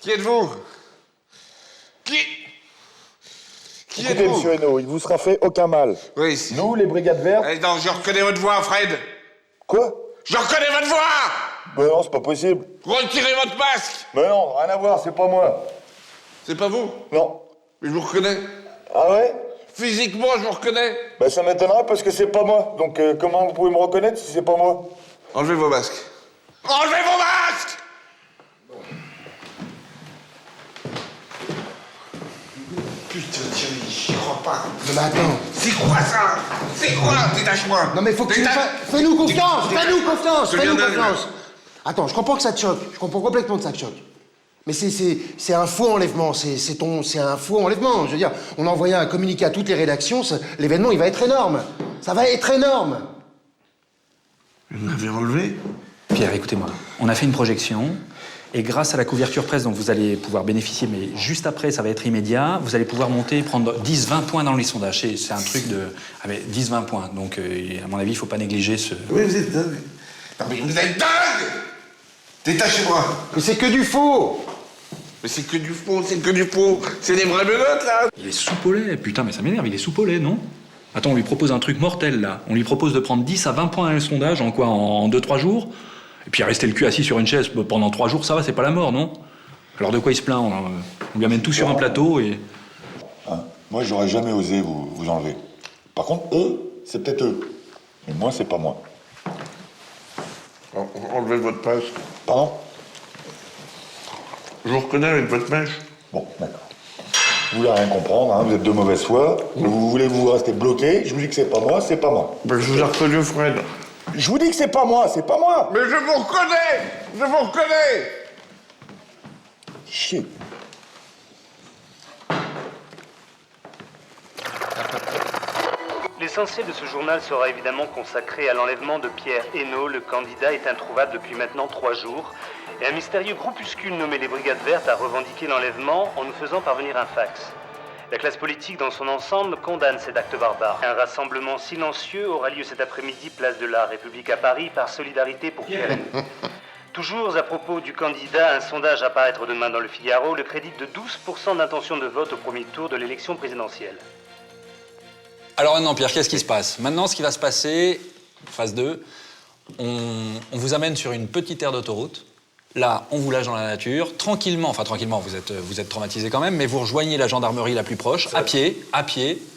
Qui êtes-vous? Qui Écoutez, êtes-vous? monsieur Hainaut, il vous sera fait aucun mal. Oui, si. Nous, les brigades vertes... Eh non, je reconnais votre voix, Fred. Quoi? Je reconnais votre voix! Ben non, c'est pas possible. Retirez votre masque! Ben non, rien à voir, c'est pas moi. C'est pas vous? Non. Mais je vous reconnais. Ah ouais? Physiquement, je vous reconnais. Ben ça m'étonnerait parce que c'est pas moi. Donc comment vous pouvez me reconnaître si c'est pas moi? Enlevez vos masques. Enlevez vos masques! Putain, Thierry, j'y crois pas. Mais attends. C'est quoi ça? C'est quoi? Détache-moi. Non mais faut que tu... Détache- Fais-nous confiance. Fais-nous confiance. Je Fais-nous viens de- confiance. Attends, je comprends que ça te choque. Je comprends complètement que ça te choque. Mais c'est un faux enlèvement. C'est un faux enlèvement. Je veux dire, on a envoyé un communiqué à toutes les rédactions. L'événement, il va être énorme. Ça va être énorme. Vous m'avez enlevé? Pierre, écoutez-moi. On a fait une projection. Et grâce à la couverture presse dont vous allez pouvoir bénéficier, mais juste après, ça va être immédiat, vous allez pouvoir monter, prendre 10-20 points dans les sondages. C'est un truc de... Avec 10-20 points. Donc, à mon avis, il ne faut pas négliger ce... Oui, vous êtes dingue. Non, mais vous êtes dingue! Détachez-moi. Mais c'est que du faux. Mais c'est que du faux, c'est que du faux. C'est des vraies menottes, là. Il est sous-polé. Putain, mais ça m'énerve, il est sous-polé, non? Attends, on lui propose un truc mortel, là. On lui propose de prendre 10 à 20 points dans les sondages, en quoi? En 2-3 jours? Et puis rester le cul assis sur une chaise pendant 3 jours, ça va, c'est pas la mort, non? Alors de quoi il se plaint? On lui amène tout sur un plateau et... Hein, moi, j'aurais jamais osé vous enlever. Par contre, eux, c'est peut-être eux. Mais moi, c'est pas moi. Enlevez votre masque. Pardon? Je vous reconnais avec votre mèche. Bon, d'accord. Vous voulez rien comprendre, hein, vous êtes de mauvaise foi. Vous voulez vous rester bloqué. Je vous dis que c'est pas moi, c'est pas moi. Ben, je vous ai reconnu, Fred. Je vous dis que c'est pas moi, c'est pas moi. Mais je vous reconnais! Je vous reconnais! Chier. L'essentiel de ce journal sera évidemment consacré à l'enlèvement de Pierre Hainaut. Le candidat est introuvable depuis maintenant 3 jours. Et un mystérieux groupuscule nommé les Brigades Vertes a revendiqué l'enlèvement en nous faisant parvenir un fax. La classe politique dans son ensemble condamne cet acte barbare. Un rassemblement silencieux aura lieu cet après-midi, place de la République à Paris, par solidarité pour Pierre Hainaut. Toujours à propos du candidat, un sondage à paraître demain dans le Figaro le crédite de 12% d'intention de vote au premier tour de l'élection présidentielle. Alors maintenant, Pierre, qu'est-ce qui se passe? Maintenant, ce qui va se passer, phase 2, on vous amène sur une petite aire d'autoroute. Là, on vous lâche dans la nature, tranquillement, vous êtes traumatisé quand même, mais vous rejoignez la gendarmerie la plus proche, à pied.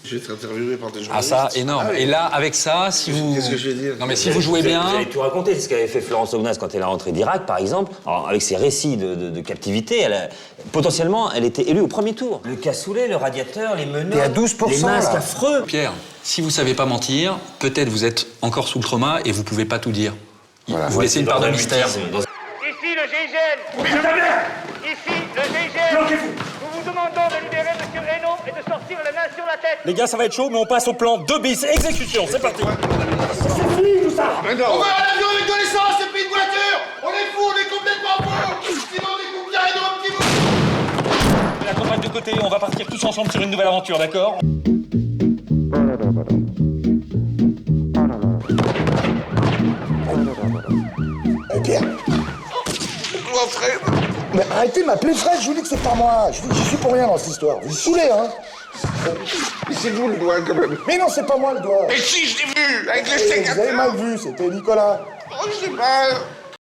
Je vais être interviewé par des Ah journalistes. ça, énorme. Ah oui. Et là, avec ça, si vous... Qu'est-ce que je vais dire? Non mais si vous jouez Vous bien... avez tout raconté, c'est ce qu'avait fait Florence Aubenas quand elle est rentrée d'Irak, par exemple. Alors, avec ses récits de captivité, potentiellement, elle était élue au premier tour. Le cassoulet, le radiateur, les menottes, T'es à 12%, les masques là. affreux. Pierre, si vous savez pas mentir, peut-être vous êtes encore sous le trauma et vous pouvez pas tout dire. Vous laissez une part de mystère. Ici le GIGN. Ici le GIGN. Nous vous demandons de libérer M. Hainaut et de sortir la nation la tête. Les gars, ça va être chaud, mais on passe au plan 2 bis. Exécution, c'est parti. Mais non. On va à l'avion avec de l'essence et puis une voiture. On est fous, on est complètement fous. Sinon on est couplés à nos petits bouts. La campagne de côté, on va partir tous ensemble sur une nouvelle aventure, d'accord? Pierre. Quoi, Fred? Mais arrêtez de m'appeler Fred, je vous dis que c'est pas moi. Je suis pour rien dans cette histoire. Vous me saoulez, hein? Mais c'est vous le doigt, quand même. Mais non, c'est pas moi le doigt. Mais si, je l'ai vu! Avec les Vous avez sécateurs! mal vu, c'était Nicolas. Oh, je sais pas.